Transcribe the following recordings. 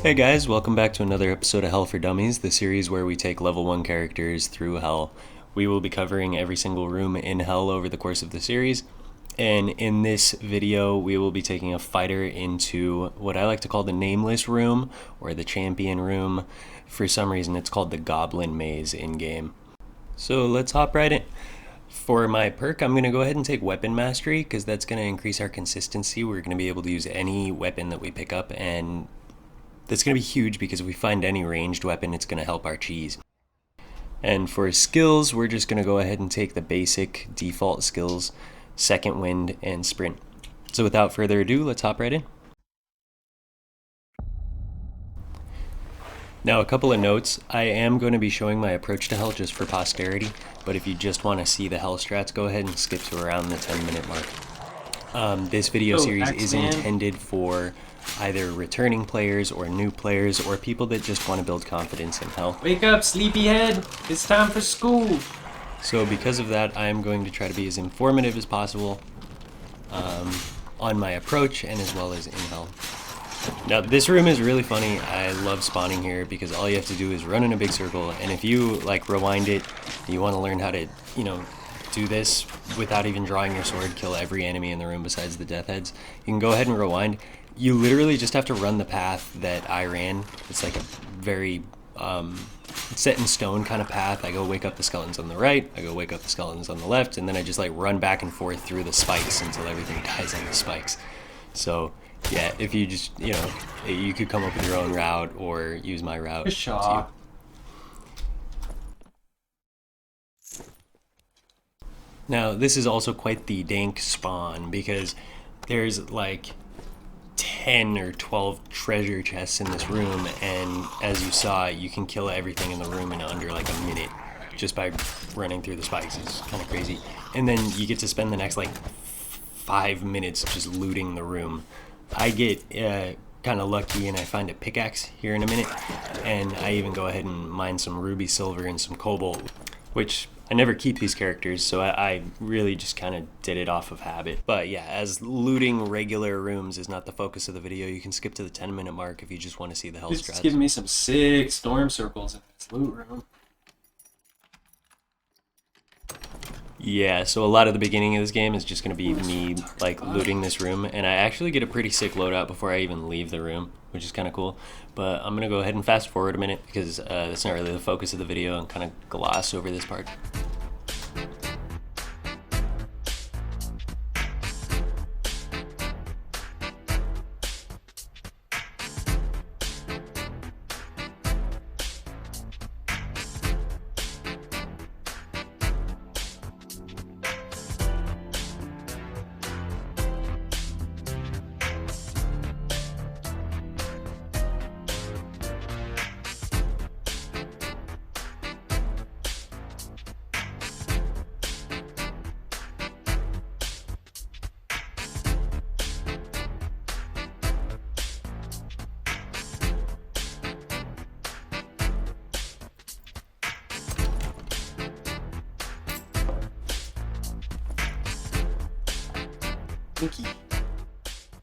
Hey guys, welcome back to another episode of Hell for Dummies, the series where we take level 1 characters through Hell. We will be covering every single room in Hell over the course of the series, and in this video we will be taking a fighter into what I like to call the Nameless room, or the Champion room. For some reason it's called the Goblin Maze in-game. So let's hop right in. For my perk, I'm going to go ahead and take Weapon Mastery, because that's going to increase our consistency. We're going to be able to use any weapon that we pick up, and that's going to be huge because if we find any ranged weapon, it's going to help our cheese. And for skills, we're just going to go ahead and take the basic default skills, Second Wind and Sprint. So without further ado, let's hop right in. Now, a couple of notes. I am going to be showing my approach to Hell just for posterity, but if you just want to see the Hell strats, go ahead and skip to around the 10-minute mark. This video series is intended for either returning players or new players or people that just want to build confidence in Hell. Wake up, sleepyhead! It's time for school! So because of that, I am going to try to be as informative as possible on my approach and as well as in Hell. Now, this room is really funny. I love spawning here because all you have to do is run in a big circle, and if you like rewind it, you want to learn how to, do this without even drawing your sword, kill every enemy in the room besides the death heads, you can go ahead and rewind. You literally just have to run the path that I ran. It's like a very set in stone kind of path. I go wake up the skeletons on the right, I go wake up the skeletons on the left, and then I just like run back and forth through the spikes until everything dies on the spikes. So yeah, if you just, you could come up with your own route or use my route. Good shot. Now, this is also quite the dank spawn because there's like 10 or 12 treasure chests in this room, and as you saw, you can kill everything in the room in under like a minute just by running through the spikes. It's kind of crazy. And then you get to spend the next like 5 minutes just looting the room. I get kind of lucky and I find a pickaxe here in a minute, and I even go ahead and mine some ruby silver and some cobalt, which I never keep these characters, so I really just kind of did it off of habit. But yeah, as looting regular rooms is not the focus of the video, you can skip to the 10-minute mark if you just want to see the Hell strats. It's giving me some sick storm circles in this loot room. Yeah, so a lot of the beginning of this game is just going to be me like looting this room, and I actually get a pretty sick loadout before I even leave the room, which is kind of cool. But I'm going to go ahead and fast forward a minute because that's not really the focus of the video, and kind of gloss over this part.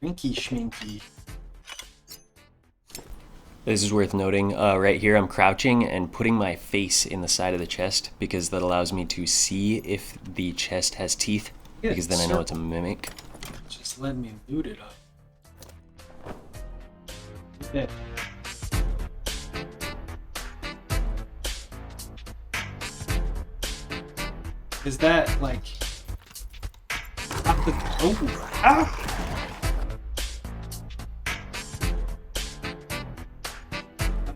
Rinky schminky. This is worth noting. Right here I'm crouching and putting my face in the side of the chest because that allows me to see if the chest has teeth, because then I know it's a mimic. Just let me loot it up. Okay. Is that like... Oh! Ah!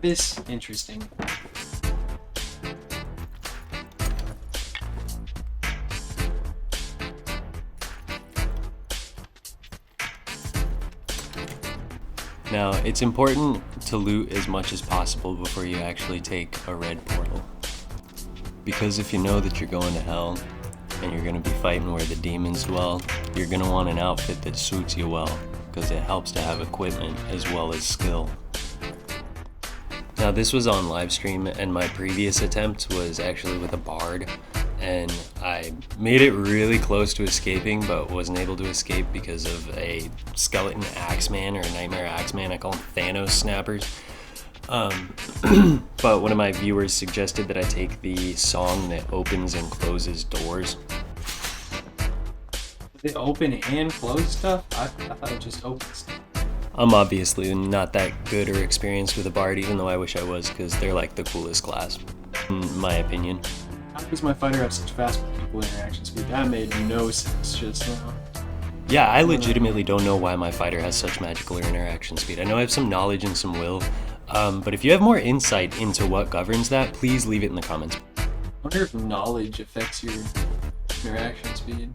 This interesting. Now, it's important to loot as much as possible before you actually take a red portal, because if you know that you're going to Hell and you're going to be fighting where the demons dwell, you're going to want an outfit that suits you well, because it helps to have equipment as well as skill. Now, this was on live stream, and my previous attempt was actually with a bard, and I made it really close to escaping, but wasn't able to escape because of a skeleton axeman or a nightmare axeman. I call them Thanos snappers. But one of my viewers suggested that I take the song that opens and closes doors. They open and close stuff? I thought it just opens stuff. I'm obviously not that good or experienced with a bard, even though I wish I was, because they're like the coolest class, in my opinion. How does my fighter have such fast people interaction speed? That made no sense just now. Yeah, I legitimately don't know why my fighter has such magical interaction speed. I know I have some knowledge and some will, but if you have more insight into what governs that, please leave it in the comments. I wonder if knowledge affects your interaction speed.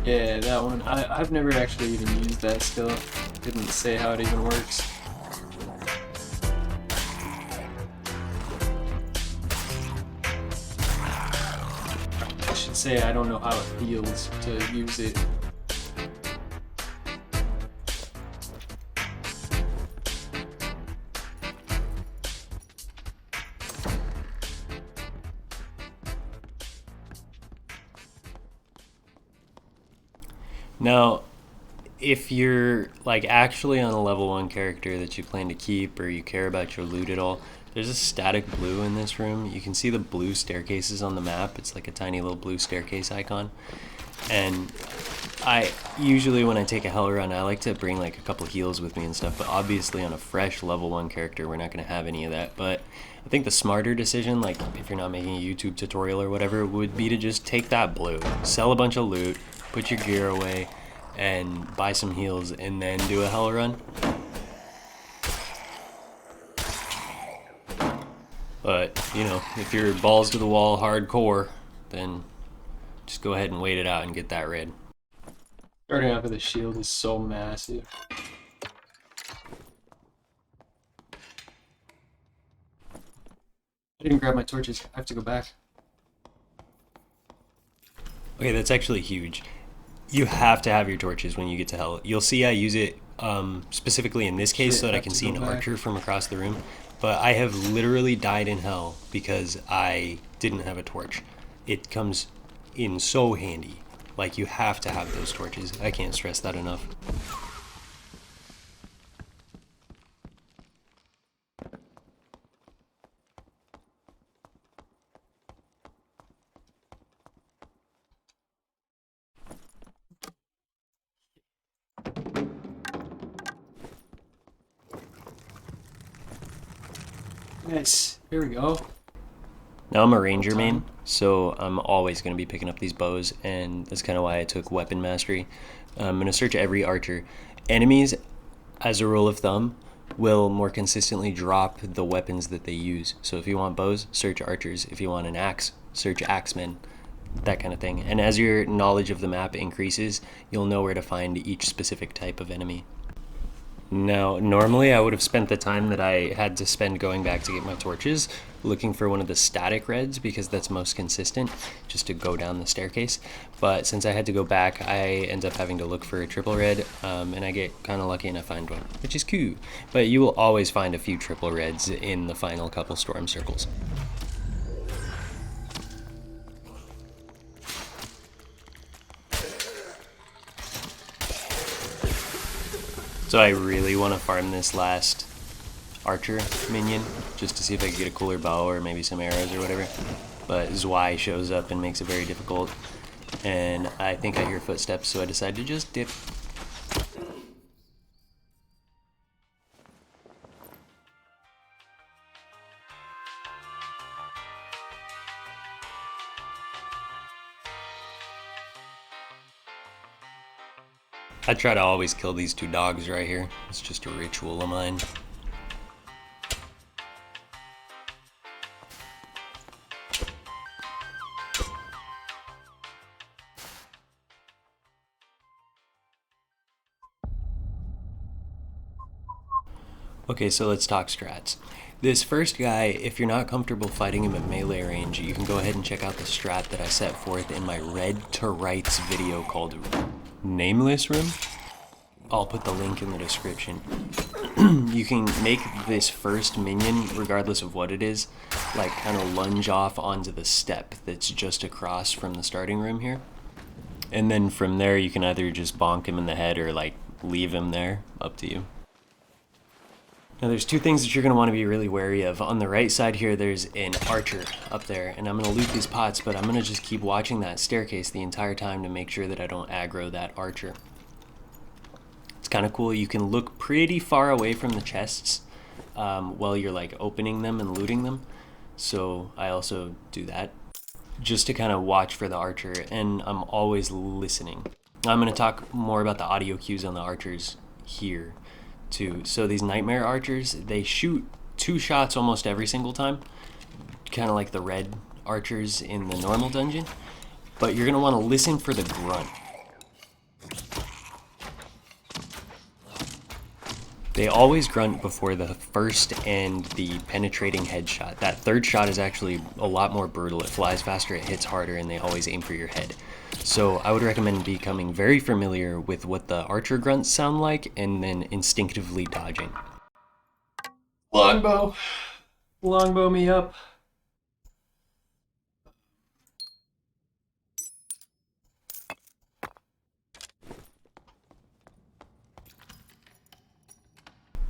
Yeah, that one. I've never actually even used that skill. Didn't say how it even works. I should say I don't know how it feels to use it. Now, if you're like actually on a level 1 character that you plan to keep or you care about your loot at all, there's a static blue in this room. You can see the blue staircases on the map. It's like a tiny little blue staircase icon. And I usually, when I take a hell run, I like to bring like a couple heals with me and stuff, but obviously on a fresh level 1 character we're not going to have any of that. But I think the smarter decision, like if you're not making a YouTube tutorial or whatever, would be to just take that blue, sell a bunch of loot, put your gear away, and buy some heals, and then do a hell run. But, you know, if you're balls to the wall hardcore, then just go ahead and wait it out and get that red. Starting off with a shield is so massive. I didn't grab my torches. I have to go back. Okay, that's actually huge. You have to have your torches when you get to hell. You'll see I use it specifically in this case so that I can see an archer from across the room. But I have literally died in hell because I didn't have a torch. It comes in so handy. Like, you have to have those torches. I can't stress that enough. Nice. Here we go. Now I'm a ranger main, so I'm always going to be picking up these bows, and that's kind of why I took weapon mastery. I'm going to search every archer. Enemies, as a rule of thumb, will more consistently drop the weapons that they use. So if you want bows, search archers. If you want an axe, search axemen. That kind of thing. And as your knowledge of the map increases, you'll know where to find each specific type of enemy. Now, normally I would have spent the time that I had to spend going back to get my torches looking for one of the static reds because that's most consistent, just to go down the staircase. But since I had to go back, I end up having to look for a triple red, and I get kind of lucky and I find one, which is cool. But you will always find a few triple reds in the final couple storm circles. So I really want to farm this last archer minion just to see if I can get a cooler bow or maybe some arrows or whatever. But Zwei shows up and makes it very difficult. And I think I hear footsteps, so I decide to just dip. I try to always kill these two dogs right here. It's just a ritual of mine. Okay, so let's talk strats. This first guy, if you're not comfortable fighting him at melee range, you can go ahead and check out the strat that I set forth in my Red to Rights video called Nameless room. I'll put the link in the description. you can make this first minion, regardless of what it is, like kind of lunge off onto the step that's just across from the starting room here. And then from there you can either just bonk him in the head or like leave him there, up to you. Now there's two things that you're going to want to be really wary of. On the right side here there's an archer up there, and I'm going to loot these pots, but I'm going to just keep watching that staircase the entire time to make sure that I don't aggro that archer. It's kind of cool. You can look pretty far away from the chests while you're like opening them and looting them, so I also do that just to kind of watch for the archer, and I'm always listening. I'm going to talk more about the audio cues on the archers here too. So these nightmare archers, they shoot 2 shots almost every single time, kind of like the red archers in the normal dungeon, but you're going to want to listen for the grunt. They always grunt before the first and the penetrating headshot. That third shot is actually a lot more brutal. It flies faster, it hits harder, and they always aim for your head. So I would recommend becoming very familiar with what the archer grunts sound like and then instinctively dodging. Longbow. Longbow me up.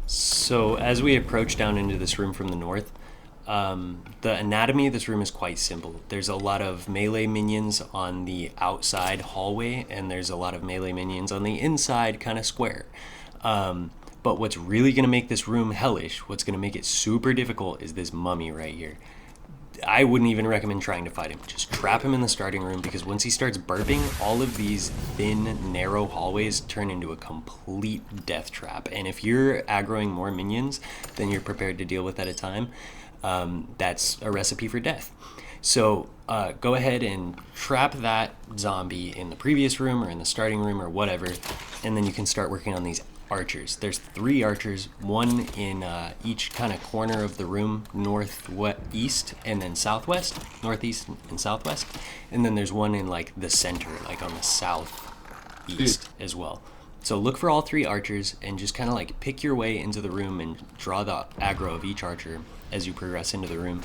So as we approach down into this room from the north, the anatomy of this room is quite simple. There's a lot of melee minions on the outside hallway, and there's a lot of melee minions on the inside kind of square. But what's really going to make this room hellish, what's going to make it super difficult, is this mummy right here. I wouldn't even recommend trying to fight him. Just trap him in the starting room, because once he starts burping, all of these thin, narrow hallways turn into a complete death trap. And if you're aggroing more minions than you're prepared to deal with at a time, that's a recipe for death. So go ahead and trap that zombie in the previous room or in the starting room or whatever, and then you can start working on these archers. There's 3 archers, one in each kind of corner of the room, northeast and then southwest, northeast and southwest, and then there's one in like the center, like on the southeast as well. So look for all 3 archers and just kind of like pick your way into the room and draw the aggro of each archer as you progress into the room.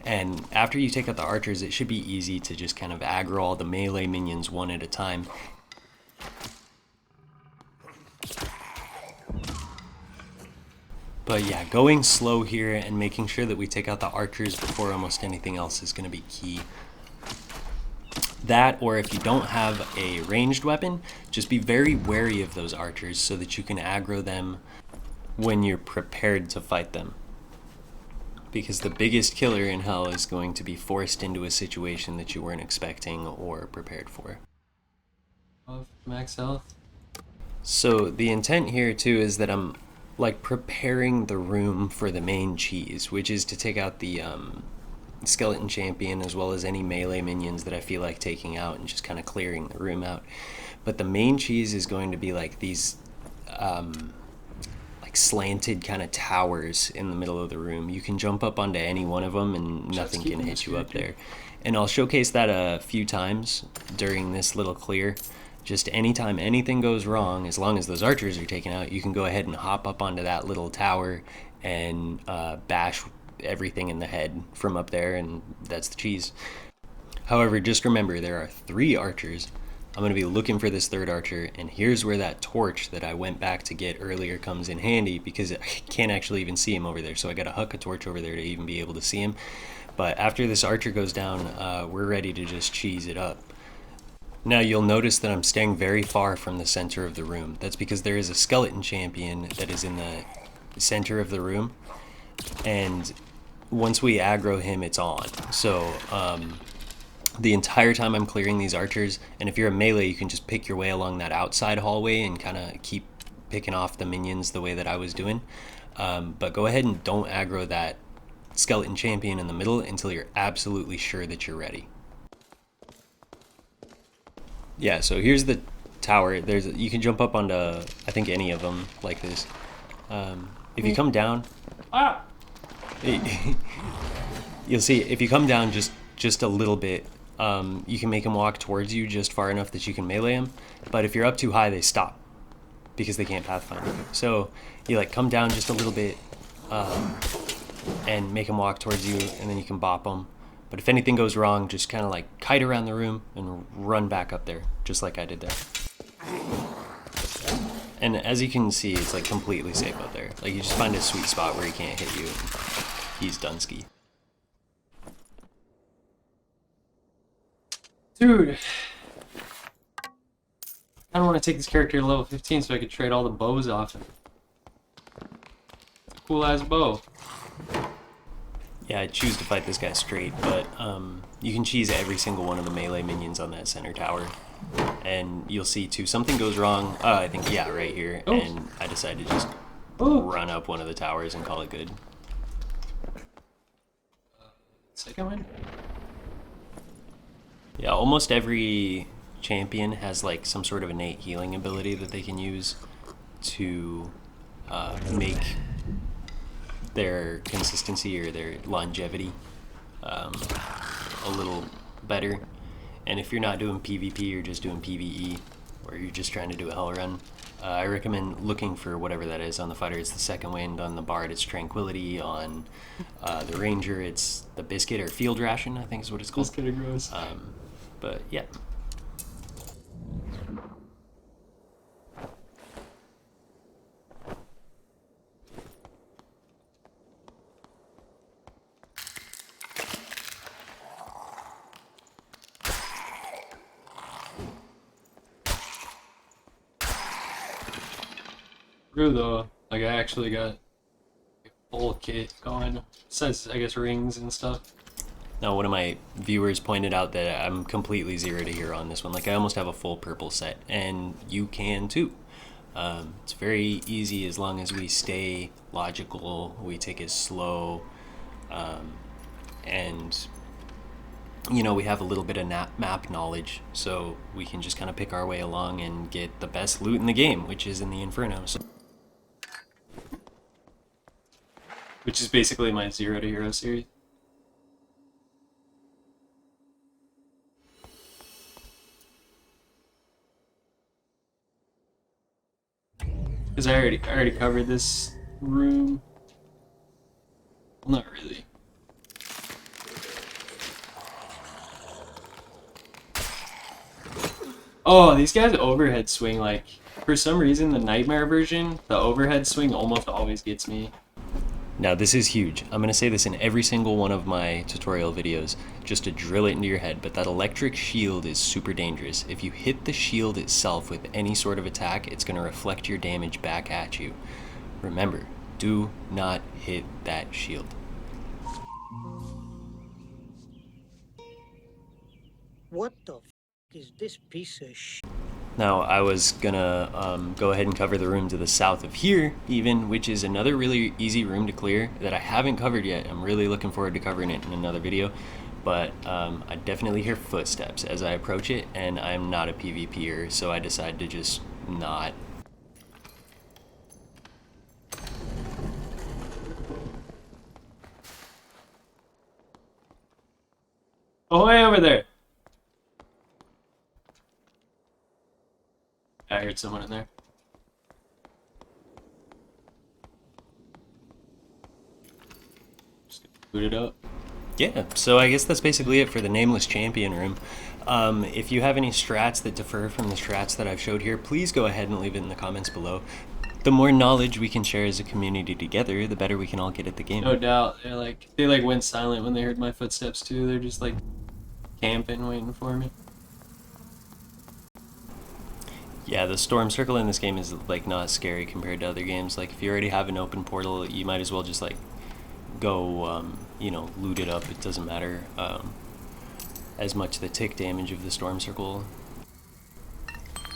And after you take out the archers, it should be easy to just kind of aggro all the melee minions one at a time. But yeah, going slow here and making sure that we take out the archers before almost anything else is going to be key. That, or if you don't have a ranged weapon, just be very wary of those archers so that you can aggro them when you're prepared to fight them. Because the biggest killer in hell is going to be forced into a situation that you weren't expecting or prepared for. Max health. So the intent here too is that I'm like preparing the room for the main cheese, which is to take out the skeleton champion as well as any melee minions that I feel like taking out and just kind of clearing the room out. But the main cheese is going to be like these like slanted kind of towers in the middle of the room. You can jump up onto any one of them and nothing can hit you up there. And I'll showcase that a few times during this little clear. Just anytime anything goes wrong, as long as those archers are taken out, you can go ahead and hop up onto that little tower and bash everything in the head from up there, and that's the cheese. However, just remember there are 3 archers. I'm going to be looking for this 3rd archer, and here's where that torch that I went back to get earlier comes in handy, because I can't actually even see him over there, so I got to huck a torch over there to even be able to see him. But after this archer goes down, we're ready to just cheese it up. Now you'll notice that I'm staying very far from the center of the room. That's because there is a skeleton champion that is in the center of the room, and once we aggro him, it's on. So the entire time I'm clearing these archers, and if you're a melee, you can just pick your way along that outside hallway and kind of keep picking off the minions the way that I was doing. But go ahead and don't aggro that skeleton champion in the middle until you're absolutely sure that you're ready. Yeah, so here's the tower. You can jump up onto, I think, any of them like this. If you come down, you'll see if you come down just a little bit, you can make them walk towards you just far enough that you can melee them. But if you're up too high, they stop. because they can't pathfind. So you like come down just a little bit and make them walk towards you, and then you can bop them. But if anything goes wrong, just kind of like kite around the room and run back up there, just like I did there. And as you can see, it's like completely safe up there. Like you just find a sweet spot where he can't hit you, and he's done ski. Dude, I don't want to take this character to level 15 so I could trade all the bows off him. It's a cool ass bow. Yeah, I choose to fight this guy straight, but you can cheese every single one of the melee minions on that center tower. And you'll see too, something goes wrong, I think, yeah, right here, and I decided to just run up one of the towers and call it good. Second one? Yeah, almost every champion has like some sort of innate healing ability that they can use to make their consistency or their longevity a little better. And if you're not doing PvP, you're just doing PvE, or you're just trying to do a hell run, I recommend looking for whatever that is. On the fighter, it's the second wind. On the bard, it's tranquility. On the ranger, it's the biscuit or field ration, I think is what it's called. That's kind of gross. But yeah. True though, like I actually got a full kit going. Besides, I guess rings and stuff. Now, one of my viewers pointed out that I'm completely zero to hero on this one. Like, I almost have a full purple set, and you can too. It's very easy as long as we stay logical, we take it slow, and, you know, we have a little bit of map knowledge, so we can just kind of pick our way along and get the best loot in the game, which is in the Inferno. So, Which is basically my 0 to hero series. Because I already covered this room. Well, not really. Oh, these guys overhead swing, like, for some reason the Nightmare version, the overhead swing almost always gets me. now this is huge. I'm going to say this in every single one of my tutorial videos, just to drill it into your head, but that electric shield is super dangerous. If you hit the shield itself with any sort of attack, it's going to reflect your damage back at you. Remember, do not hit that shield. What the f is this piece of sh? Now, I was gonna go ahead and cover the room to the south of here, even, which is another really easy room to clear that I haven't covered yet. I'm really looking forward to covering it in another video, but I definitely hear footsteps as I approach it, and I'm not a PvPer, so I decided to just not. Oh, way over there! I heard someone in there. Just gonna boot it up. Yeah, so I guess that's basically it for the Nameless Champion room. If you have any strats that differ from the strats that I've showed here, please go ahead and leave it in the comments below. The more knowledge we can share as a community together, the better we can all get at the game. No doubt. They went silent when they heard my footsteps too. They're just like camping, waiting for me. Yeah, the storm circle in this game is like not scary compared to other games. Like if you already have an open portal, you might as well just like go, you know, loot it up. It doesn't matter as much the tick damage of the storm circle.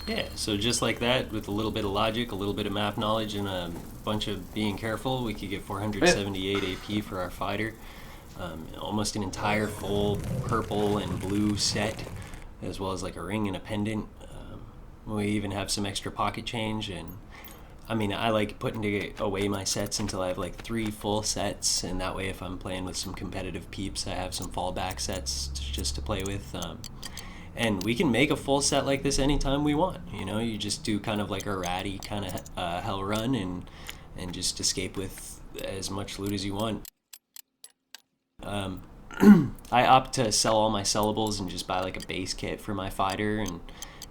Yeah, so just like that, with a little bit of logic, a little bit of map knowledge, and a bunch of being careful, we could get 478 AP for our fighter. Almost an entire full purple and blue set, as well as like a ring and a pendant. We even have some extra pocket change, and I mean, I like putting away my sets until I have like 3 full sets, and that way if I'm playing with some competitive peeps, I have some fallback sets just to play with. And we can make a full set like this anytime we want. You know, you just do kind of like a ratty kind of hell run and just escape with as much loot as you want. I opt to sell all my sellables and just buy like a base kit for my fighter and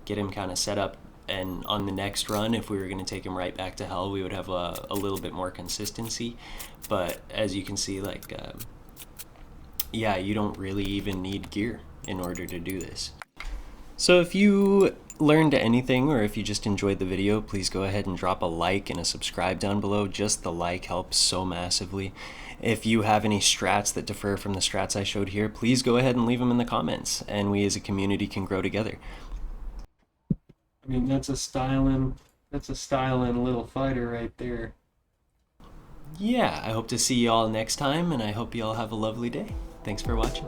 get him kind of set up. And on the next run, if we were going to take him right back to hell, we would have a little bit more consistency. But as you can see, like, yeah, you don't really even need gear in order to do this. So if you learned anything or if you just enjoyed the video, please go ahead and drop a like and a subscribe down below. Just the like helps so massively. If you have any strats that differ from the strats I showed here, please go ahead and leave them in the comments, and we as a community can grow together. I mean, that's a styling little fighter right there. Yeah, I hope to see you all next time, and I hope you all have a lovely day. Thanks for watching.